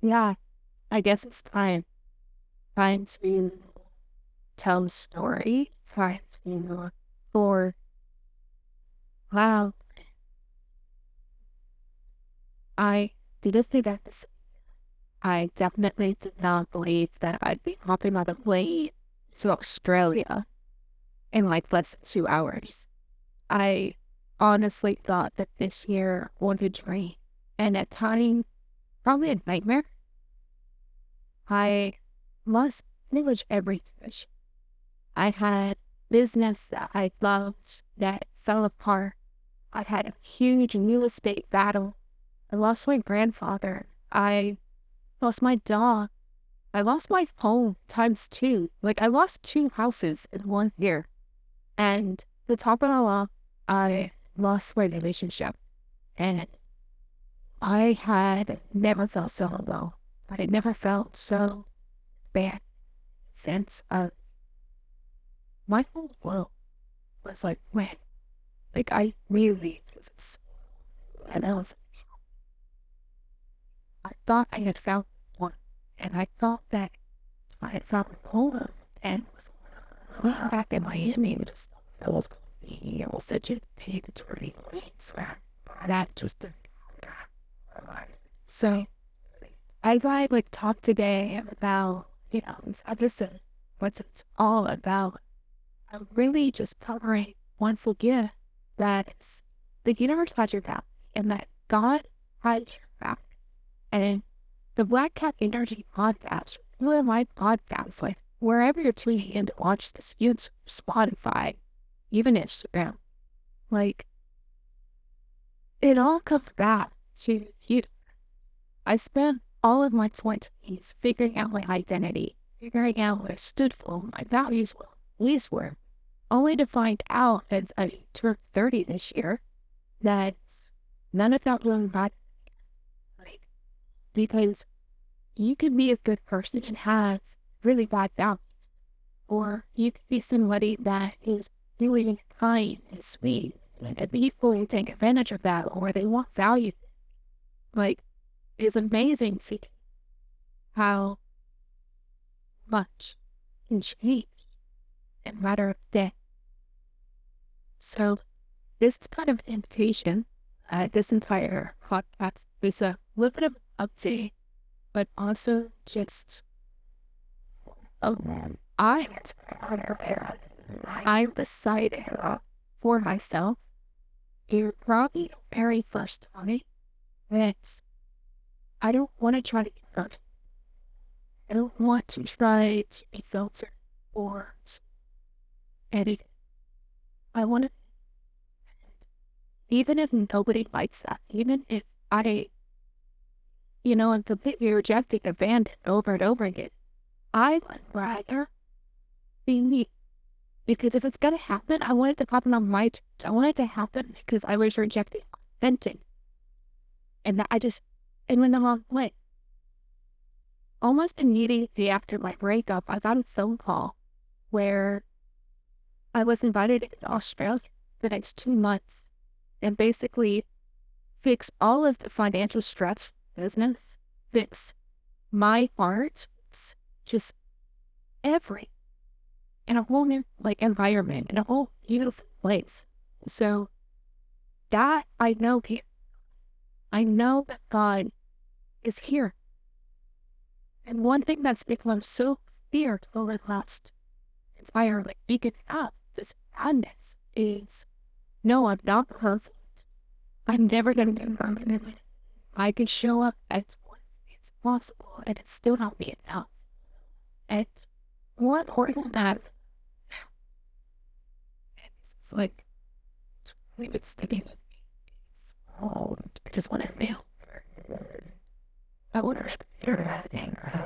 Yeah, I guess it's time to tell the story. Time to for wow, I didn't think that this. I definitely did not believe that I'd be hopping on a plane to Australia in like less than 2 hours. I honestly thought that this year was a dream, and at times probably a nightmare. I lost pretty much everything. I had business that I loved that fell apart. I had a huge real estate battle. I lost my grandfather. I lost my dog. I lost my home times two. Like I lost two houses in 1 year. And to top it all off, I lost my relationship. And I had never felt so low. I had never felt so bad sense of my whole world was like, wait, like I really was, and I thought I had found one, and I thought that I had found home, and was back in Miami, and just I was being able to pay the 20 points where that just didn't happen. So as I like talk today about, this episode, what it's all about, I'm really just covering once again that it's the universe had your back and that God had your back. And the Black Cat Energy podcast, one of my podcasts, like wherever you're tuning in to watch this, YouTube, Spotify, even Instagram, like it all comes back to you. I spent all of my 20s figuring out my identity, figuring out what I stood for, what my values were, beliefs were, only to find out as I turned 30 this year that none of that really mattered. Like, because you can be a good person and have really bad values, or you could be somebody that is really kind and sweet, and people take advantage of that, or they want value. Like, it's amazing to see how much can change in a matter of days. So this is kind of an invitation. This entire podcast is a little bit of an update, but also just I I've decided for myself, you're probably the very first time that I don't want to try to get done. I don't want to try to be filtered or edited. I want to, even if nobody likes that, even if I, I'm completely rejecting, abandoned over and over again, I would rather be me. Because if it's going to happen, I want it to happen on my terms. I want it to happen because I was rejected, authentic. And that and went the wrong way. Almost immediately after my breakup, I got a phone call where I was invited to go to Australia the next 2 months and basically fix all of the financial stress for business, fix my art, fix just everything in a whole new environment, in a whole beautiful place. So that I know here. I know that God is here. And one thing that's become so clear over the last entire week up, this madness is no, I'm not perfect. I'm never gonna be perfect. I can show up as what is possible and it's still not be enough. And more important than that, it's like we've been sticking with me. Oh, I just want to fail. I want to make it interesting. I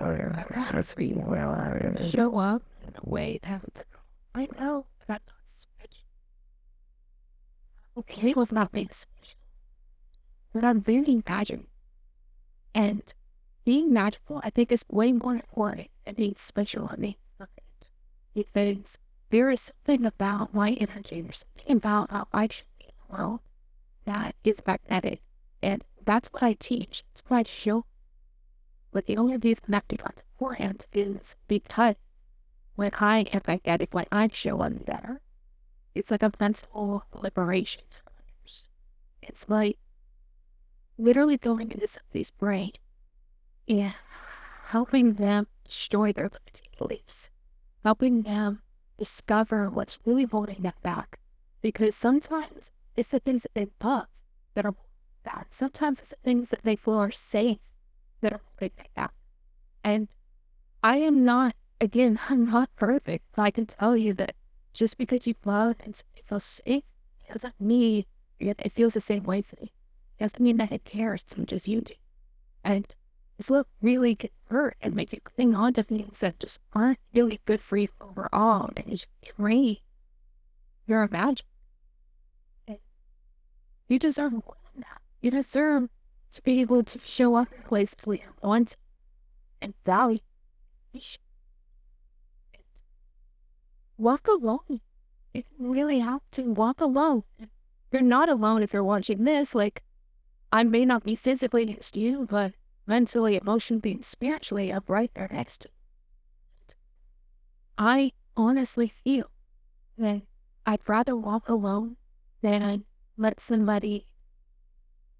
want to show up in a way that I know that I'm not special. Okay with not being special. But I'm very magical. And being magical, I think, is way more important than being special and being perfect. Because there is something about my energy, there's something about how I should be in the world that is magnetic. And that's what I teach. That's what I show. But the only reason that becomes important is because when I am magnetic, when I show up better, it's like a mental liberation. It's like literally going into somebody's brain and helping them destroy their limiting beliefs, helping them discover what's really holding them back. Because sometimes it's the things that they love that are bad. Sometimes it's the things that they feel are safe that are holding them back. And I am not, again, I'm not perfect. But I can tell you that just because you love and it feels safe, it doesn't mean it feels the same way for me. It doesn't mean that it cares as much as you do. And this will really get hurt and make you cling on to things that just aren't really good for you overall. And it's drain your imagination. And you deserve more than that. You deserve to be able to show up in places where you want and value. Walk alone. You really have to walk alone. You're not alone if you're watching this. Like, I may not be physically next to you, but mentally, emotionally, and spiritually, I'm right there next to you. I honestly feel that I'd rather walk alone than let somebody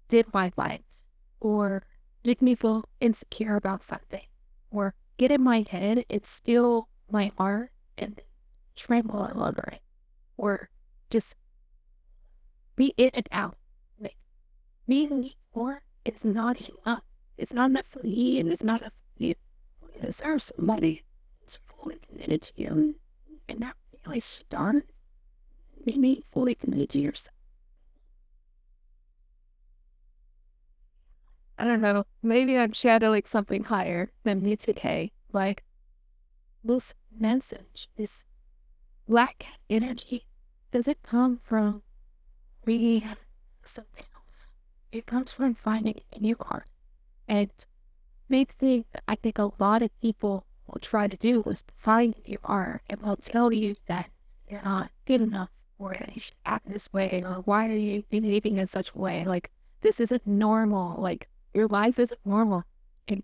dim my lights or make me feel insecure about something or get in my head and steal my heart and trample all over it or just be in and out. Like, being more is not enough. It's not enough for me, and it's not enough for you. You deserve somebody who's fully committed to you, and that really starts being fully committed to yourself. I don't know. Maybe I'm shadowing something higher than me today. Like, this message, this black energy, does it come from me something else? It comes from finding a new heart. And big thing that I think a lot of people will try to do is to find a new heart, and they'll tell you that you're not good enough or that you should act this way or why are you behaving in such a way? Like, this isn't normal. Like, your life isn't normal. And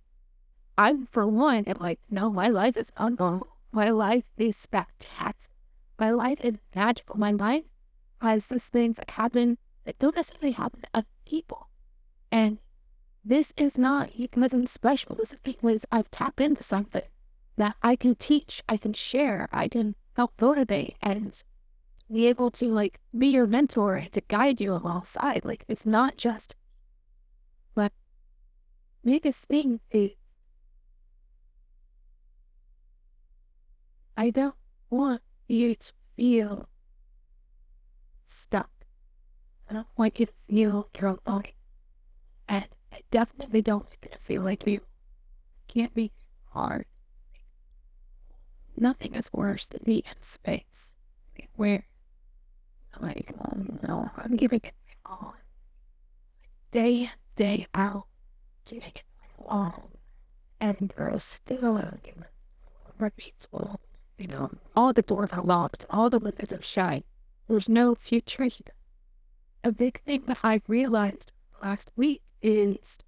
I'm, for one, am like, no, my life is unnormal. My life is spectacular. My life is magical. My life has these things that happen that don't necessarily happen to other people. And this is not because I'm special. This is because I've tapped into something that I can teach, I can share, I can help motivate and be able to, like, be your mentor and to guide you alongside. Like, it's not just, but biggest thing is I don't want you to feel stuck. I don't want you to feel you're alone. And I definitely don't want you to feel like you can't be hard. Nothing is worse than being in space where, like, no, I'm giving it my all. Day in, day out, giving it my all. And there's still a repeatable, all the doors are locked, all the windows are shut. There's no future here. A big thing that I've realized last week is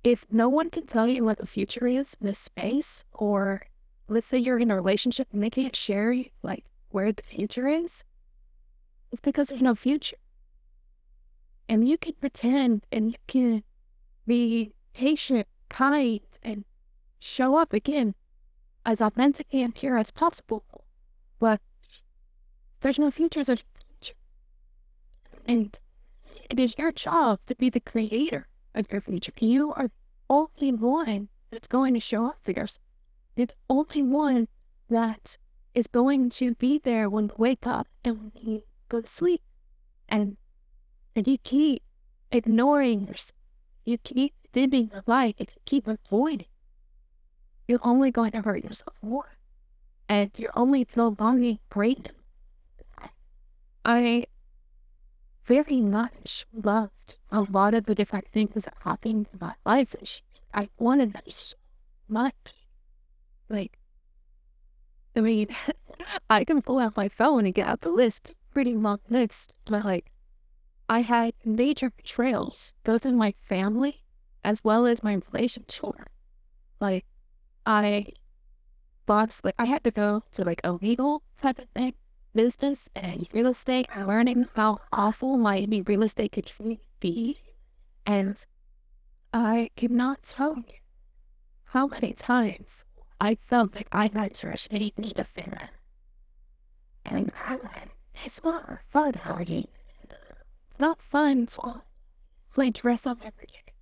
if no one can tell you what the future is in this space, or let's say you're in a relationship and they can't share like where the future is, it's because there's no future. And you can pretend and you can be patient, kind, and show up again as authentically and pure as possible. But there's no future, there's no future. And it is your job to be the creator of your future. You are the only one that's going to show up for yourself. You're the only one that is going to be there when you wake up and when you go to sleep. And you keep ignoring yourself. You keep dimming the light. You keep avoiding. You're only going to hurt yourself more. And you're only prolonging greatness. I very much loved a lot of the different things that happened in my life. And I wanted them so much. Like, I mean, I can pull out my phone and get out the list. Pretty long list. But, like, I had major betrayals, both in my family as well as my relationship. Like, I like, I had to go to like a legal type of thing, business and real estate, learning how awful Miami real estate could truly be. And I could not tell you how many times I felt like I had to rush anything to fit in. And it's not fun, Hardy. It's not fun to play dress up every day.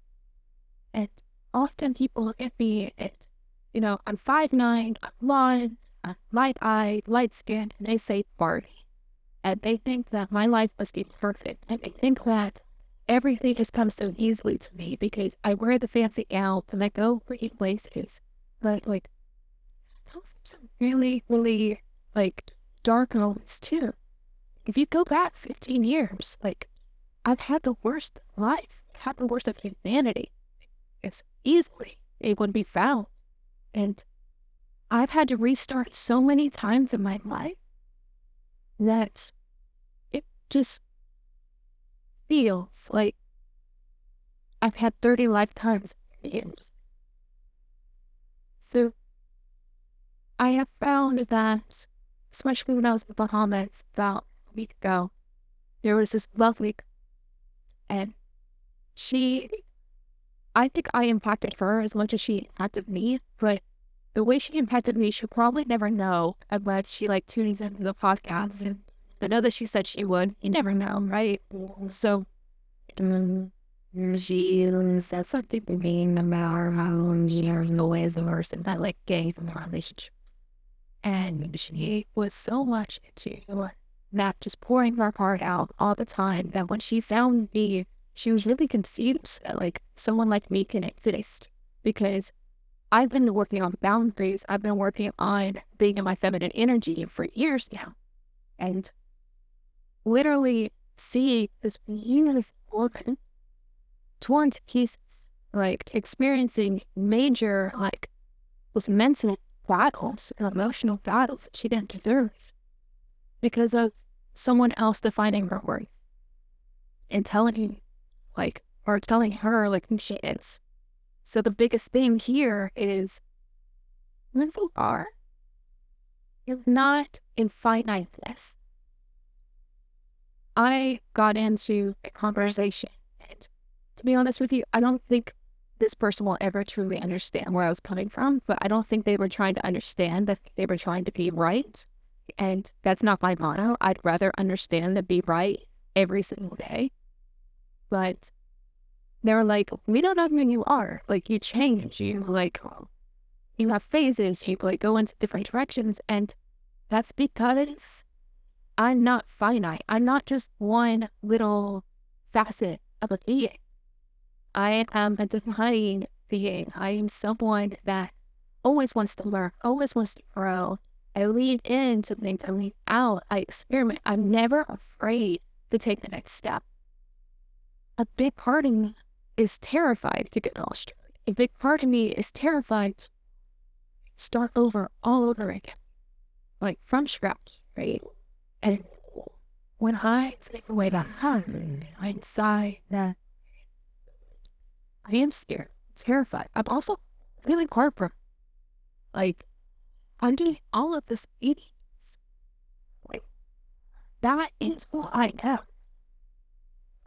And often people look at me and, I'm 5'9", I'm blonde, I'm light-eyed, light-skinned, and they say Barty. And they think that my life must be perfect. And they think that everything has come so easily to me because I wear the fancy gowns and I go pretty places. But, like, some really, really, like, dark moments, too. If you go back 15 years, like, I've had the worst life, had the worst of humanity. It's easily able to be found. And I've had to restart so many times in my life that it just feels like I've had 30 lifetimes in years. So I have found that, especially when I was in the Bahamas about a week ago, there was this lovely, and I think I impacted her as much as she impacted me, but the way she impacted me, she'll probably never know unless she like tunes into the podcast. And I know that she said she would. You never know, right? So she said something to me about how she has no ways of person that like gay from her relationship. And she was so much into that, just pouring her heart out all the time, that when she found me, she was really confused that like someone like me can exist, because I've been working on boundaries. I've been working on being in my feminine energy for years now. And literally seeing this beautiful woman torn to pieces, like experiencing major, like, those mental battles and emotional battles that she didn't deserve because of someone else defining her worth and telling her like who she is. So the biggest thing here is mental power is not infiniteness. I got into a conversation, and to be honest with you, I don't think this person will ever truly understand where I was coming from, but I don't think they were trying to understand, that they were trying to be right. And that's not my motto. I'd rather understand than be right every single day. But they were like, we don't know who you are. Like, you change. You have phases. You like go into different directions. And that's because I'm not finite. I'm not just one little facet of a being. I am a divine being. I am someone that always wants to learn, always wants to grow. I lean into things. I lean out. I experiment. I'm never afraid to take the next step. A big part of me is terrified to get lost. A big part of me is terrified to start over all over again, like from scratch, right? And when I take away that hand, I decide that I am scared, terrified. I'm also really heartbroken. Like, I'm doing all of this eating. Like, that is who I am.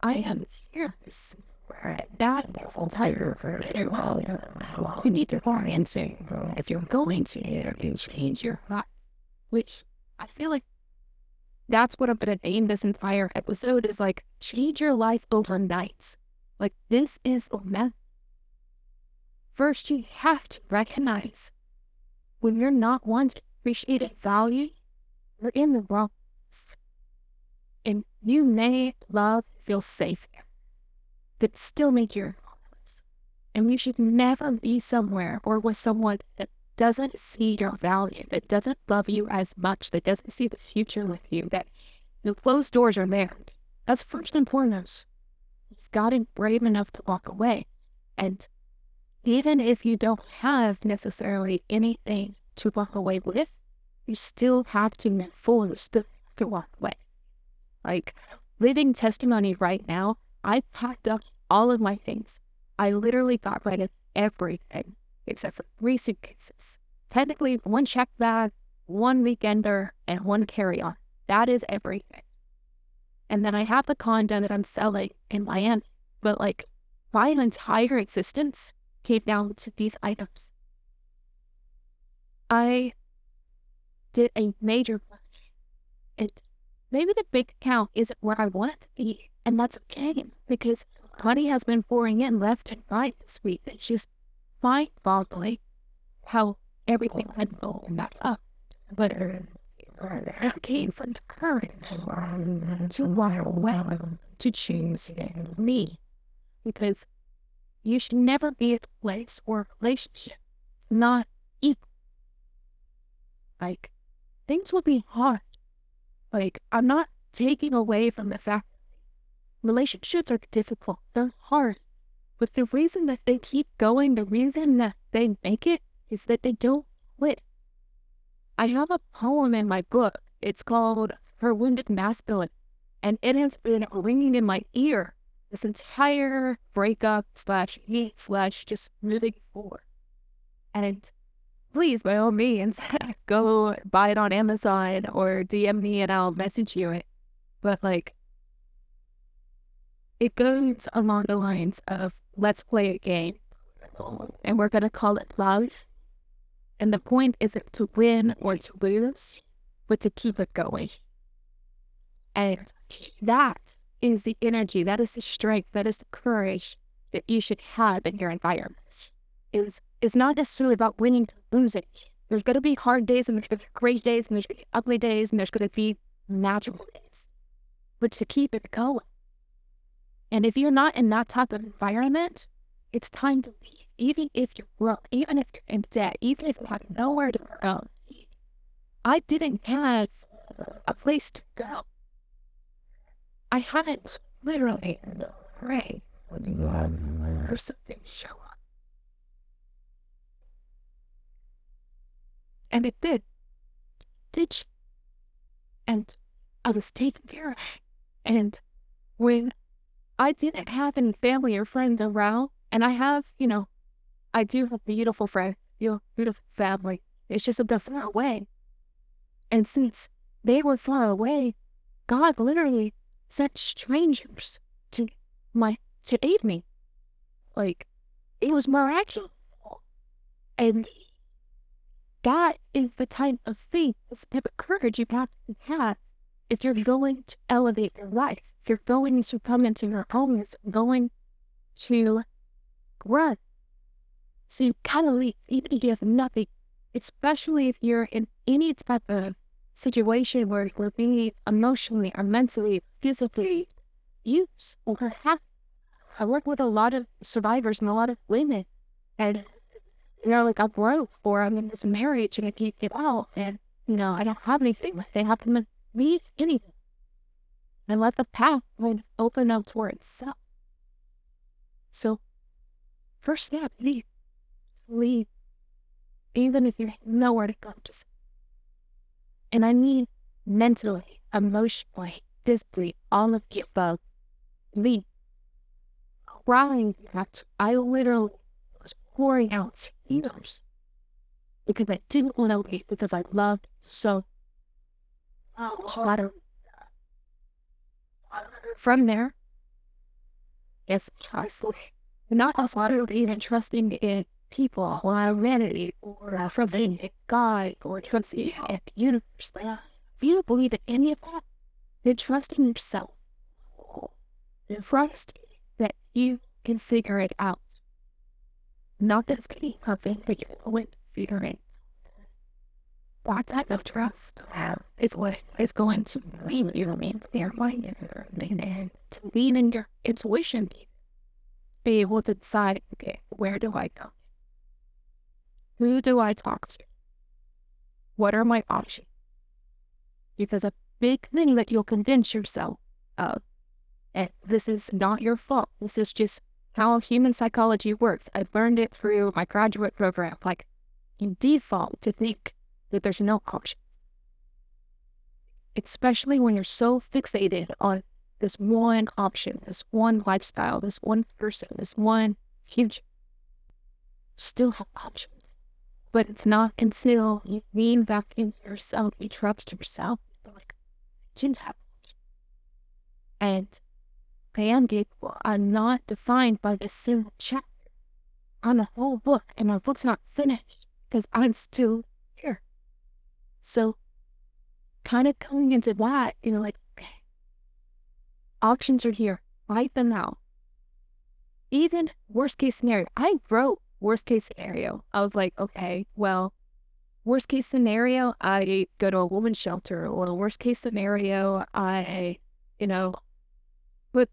I am fearless. That is entire well, you need to learn into if you're going to change your life. Which I feel like that's what I'm gonna name this entire episode, is like, change your life overnight. Like, this is a method. First, you have to recognize when you're not wanted, appreciated, valued, you're in the wrong place. And you may love, feel safe there, but still make your wrong place. And you should never be somewhere or with someone that doesn't see your value, that doesn't love you as much, that doesn't see the future with you, that the closed doors are there. That's first and foremost. You've got to be brave enough to walk away. And even if you don't have necessarily anything to walk away with, you still have to move forward. You still have to walk away. Like, living testimony right now, I packed up all of my things. I literally got rid of everything. except for 3 suitcases. Technically, 1 check bag, 1 weekender, and 1 carry-on. That is everything. And then I have the condo that I'm selling in Miami. But like, my entire existence came down to these items. I did a major push. And maybe the bank account isn't where I want it to be. And that's okay, because money has been pouring in left and right this week. It's just mind-boggling how everything had blown back up. But I came from the current to well to choose me, because you should never be in a place or a relationship it's not equal. Like, things will be hard. Like, I'm not taking away from the fact relationships are difficult, they're hard. But the reason that they keep going, the reason that they make it, is that they don't quit. I have a poem in my book. It's called Her Wounded Masculine. And it has been ringing in my ear this entire breakup / hate / just moving forward. And please, by all means, go buy it on Amazon or DM me and I'll message you it. But like, it goes along the lines of, let's play a game, and we're going to call it love. And the point isn't to win or to lose, but to keep it going. And that is the energy, that is the strength, that is the courage that you should have in your environment. It's not necessarily about winning or losing. There's going to be hard days, and there's going to be great days, and there's going to be ugly days, and there's going to be magical days. But to keep it going. And if you're not in that type of environment, it's time to leave. Even if you're broke, even if you're in debt, even if you have nowhere to go. I didn't have a place to go. I had to literally pray for something to show up. And it did. Did you? And I was taken care of. And when I didn't have any family or friends around, and I have, I do have beautiful friends, beautiful family. It's just they're far away. And since they were far away, God literally sent strangers to aid me. Like, it was miraculous. And that is the type of faith, this type of courage you have to have if you're going to elevate your life, if you're going to come into your home, if you're going to grow. So you gotta leave, even if you have nothing, especially if you're in any type of situation where you're being emotionally or mentally, physically used or hurt. I work with a lot of survivors and a lot of women, and they're like, I'm broke, or I'm in this marriage and I can't get out, and I don't have anything. They have to leave anything and let the path open up for itself. So, first step, leave. Just leave. Even if you have nowhere to go, just. And I mean mentally, emotionally, physically, all of the above. Leave. Crying, I literally was pouring out tears because I didn't want to leave, because I loved so much. From there, it's trustless. Not necessarily even trusting in people or humanity or trusting in God or trusting in the universe. Like, if you don't believe in any of that, then trust in yourself. Trust that you can figure it out. Not that it's going to be perfect, but you're going to figure it out. That type of trust is what is going to lead you to your mind and to lean in your intuition. Be able to decide, okay, where do I go? Who do I talk to? What are my options? Because a big thing that you'll convince yourself of, and this is not your fault, this is just how human psychology works. I learned it through my graduate program. Like, you default to think that there's no options. Especially when you're so fixated on this one option, this one lifestyle, this one person, this one future. still have options. But it's not until you lean back into yourself, you trust yourself, you're like, I didn't have options. And I am capable. I'm not defined by this single chapter on the whole book, and my book's not finished because I'm still here. So, kind of coming into that, like, okay, options are here. Fight them out. Even worst case scenario, I wrote worst case scenario. I was like, okay, well, worst case scenario, I go to a women's shelter, or worst case scenario, I, put,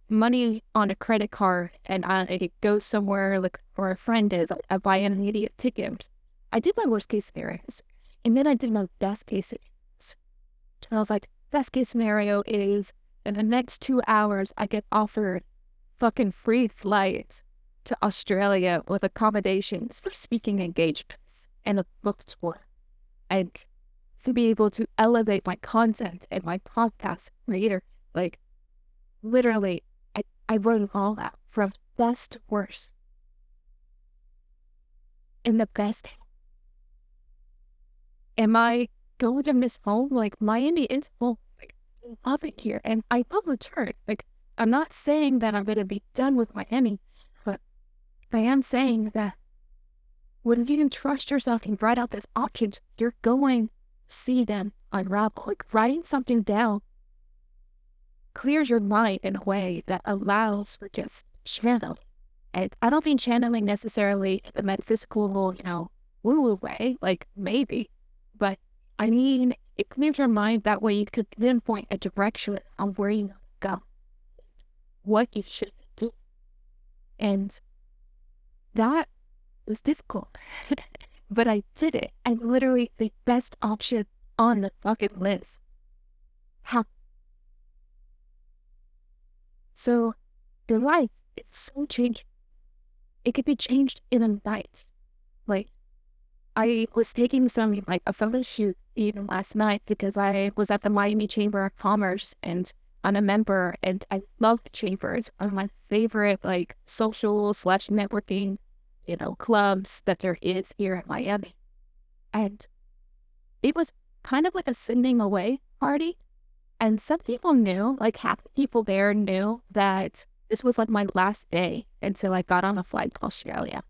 money on a credit card and I go somewhere like where a friend is. I buy an immediate ticket. I did my worst case scenarios, and then I did my best case scenarios. And I was like, best case scenario is in the next 2 hours, I get offered fucking free flights to Australia with accommodations for speaking engagements and a book tour. And to be able to elevate my content and my podcast creator, like, literally, I wrote it all out from best to worst. In the best. Am I going to miss home? Like, Miami is home. Like, I love it here. And I will return. Like, I'm not saying that I'm going to be done with Miami, but I am saying that when you can trust yourself and write out those options, you're going to see them unravel. Like, writing something down clears your mind in a way that allows for just channeling. And I don't mean channeling necessarily the metaphysical, woo-woo way, like maybe, but I mean, it clears your mind. That way you could pinpoint a direction on where you go, what you should do. And that was difficult, but I did it. I'm literally the best option on the fucking list. How? So your life is so changing. It could be changed in a night. Like, I was taking a photo shoot even last night because I was at the Miami Chamber of Commerce and I'm a member, and I love the chamber. It's one of my favorite, social/networking, clubs that there is here in Miami. And it was kind of like a sending away party. And some people knew, like half the people there knew that this was like my last day until I got on a flight to Australia.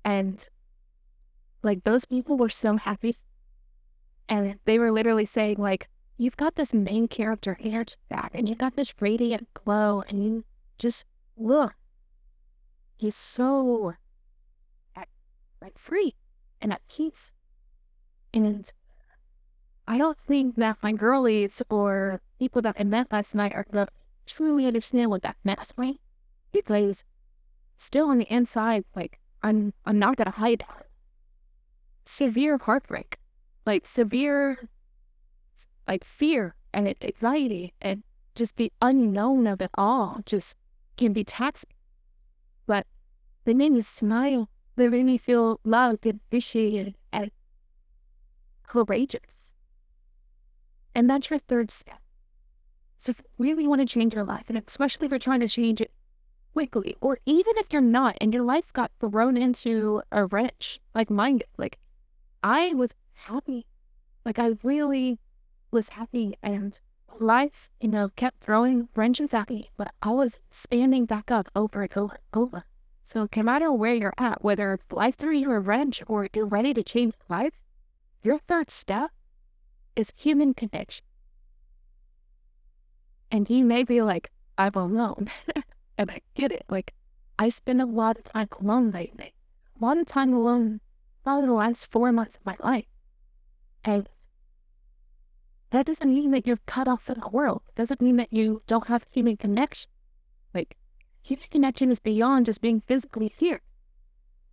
And like those people were so happy. And they were literally saying like, you've got this main character energy back and you've got this radiant glow and you just look. He's so free and at peace. And I don't think that my girlies or people that I met last night are going to truly understand what that meant to me, because still on the inside, like, I'm not going to hide severe heartbreak, like severe, like fear and anxiety and just the unknown of it all just can be taxing. But they made me smile. They made me feel loved and appreciated and courageous. And that's your third step. So if you really want to change your life, and especially if you're trying to change it quickly, or even if you're not, and your life got thrown into a wrench, like mine did, like I was happy. Like I really was happy, and life, kept throwing wrenches at me, but I was standing back up over and over and over. So no matter where you're at, whether life threw you a wrench or you're ready to change life, your third step is human connection. And you may be like, I'm alone. And I get it. Like, I spend a lot of time alone lately. A lot of time alone probably the last 4 months of my life. And that doesn't mean that you're cut off from the world. It doesn't mean that you don't have human connection. Like, human connection is beyond just being physically here.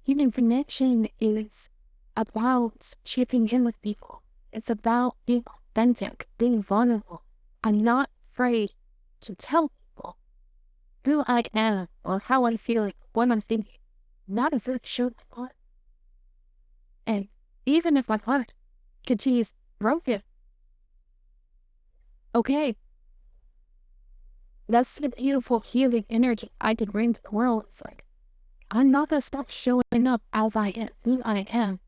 Human connection is about checking in with people. It's about being authentic, being vulnerable. I'm not afraid to tell people who I am or how I'm feeling, what I'm thinking. Not afraid to show my heart. And even if my heart continues broken, okay, that's the beautiful healing energy I can bring to the world. It's like, I'm not gonna stop showing up as I am, who I am,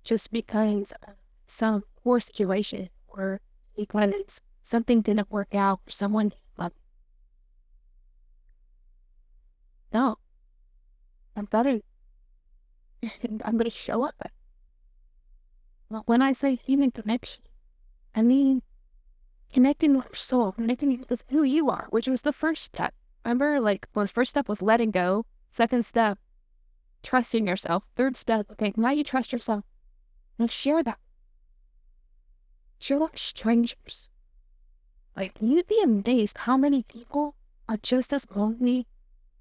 just because of some poor situation or because something didn't work out or someone left. No, I'm better. I'm gonna show up. Well, when I say human connection, I mean connecting with your soul, connecting with who you are, which was the first step. Remember, like, well, the first step was letting go. Second step, trusting yourself. Third step, okay, now you trust yourself. Now share that. Share that with strangers. Like, you'd be amazed how many people are just as lonely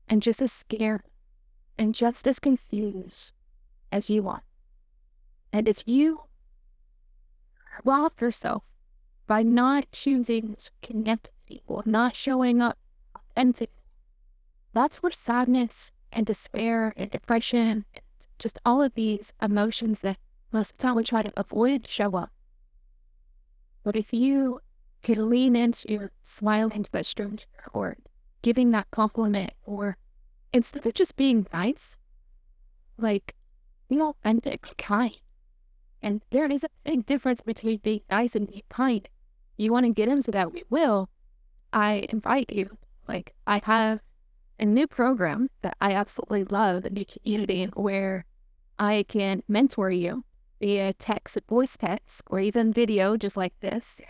and just as scared and just as confused as you are. And if you rob yourself by not choosing to connect with people, not showing up authentic, that's where sadness and despair and depression and just all of these emotions that most of the time we try to avoid show up. But if you can lean into smiling to that stranger or giving that compliment, or instead of just being nice, like, be authentic, be kind. And there is a big difference between being nice and being kind. You want to get into that, we will. I invite you. Like, I have a new program that I absolutely love, a new community where I can mentor you via text, voice text, or even video just like this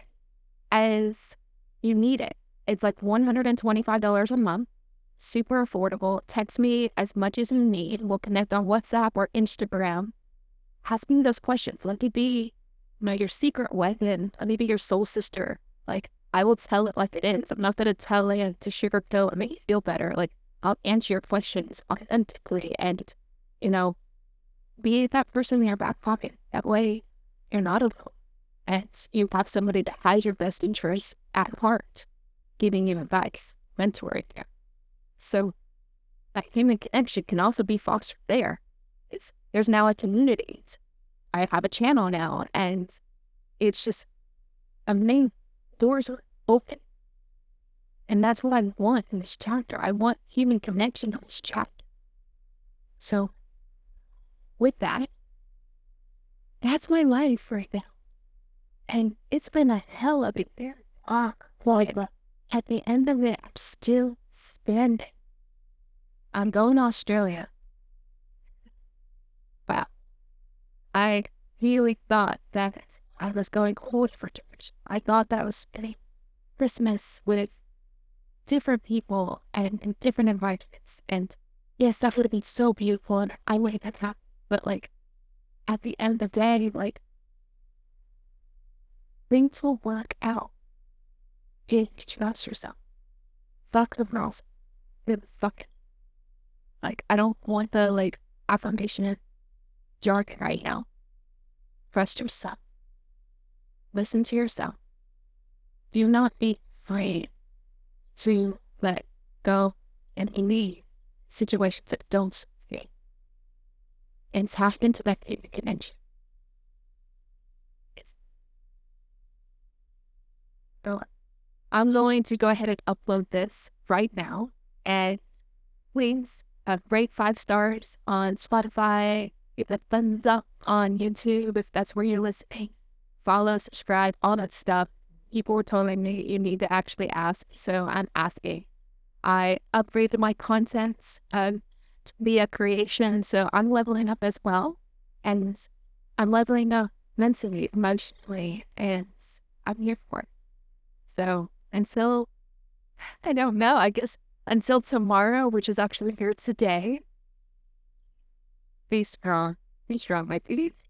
as you need it. It's like $125 a month, super affordable. Text me as much as you need. We'll connect on WhatsApp or Instagram. Ask me those questions. Let me be, your secret weapon. Let me be your soul sister. Like, I will tell it like it is. I'm not going to tell it to sugarcoat and make you feel better. Like, I'll answer your questions authentically and, be that person in your back pocket. That way, you're not alone. And you have somebody that has your best interests at heart, giving you advice, mentoring you. So that human connection can also be fostered there. There's now a community. I have a channel now, and it's just amazing. Doors are open. And that's what I want in this chapter. I want human connection in this chapter. So with that, that's my life right now. And it's been a hell of a year. But at the end of it, I'm still standing. I'm going to Australia. Wow. I really thought that I was going cold for church. I thought that I was spending Christmas with different people and in different environments. And yes, that would be so beautiful and I would have happened. But like, at the end of the day, like, things will work out if you trust yourself. Fuck the girls. Fuck it. Like, I don't want the, like, affirmation jargon right now. Trust yourself. Listen to yourself. Do not be afraid to let go and leave situations that don't serve you. And tap into that human connection. So I'm going to go ahead and upload this right now. And please rate 5 stars on Spotify. Give a thumbs up on YouTube if that's where you're listening. Follow, subscribe, all that stuff. People were telling me you need to actually ask, so I'm asking. I upgraded my content to be a creation, so I'm leveling up as well. And I'm leveling up mentally, emotionally, and I'm here for it. So until, I don't know, I guess until tomorrow, which is actually here today, be strong, my dudes.